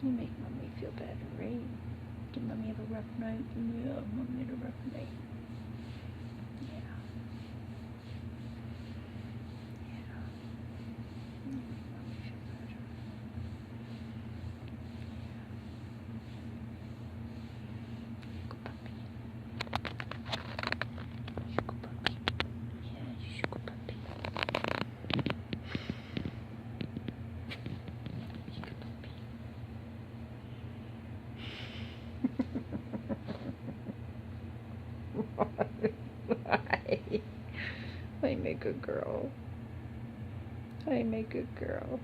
You make mommy feel better, right? Did mommy have a rough night? Yeah, mommy had a rough night. Yeah. Yeah. You make mommy feel better. Sugar puppy. Sugar puppy. Yeah, sugar puppy. Sugar puppy. Why? I'm a good girl. I'm a good girl.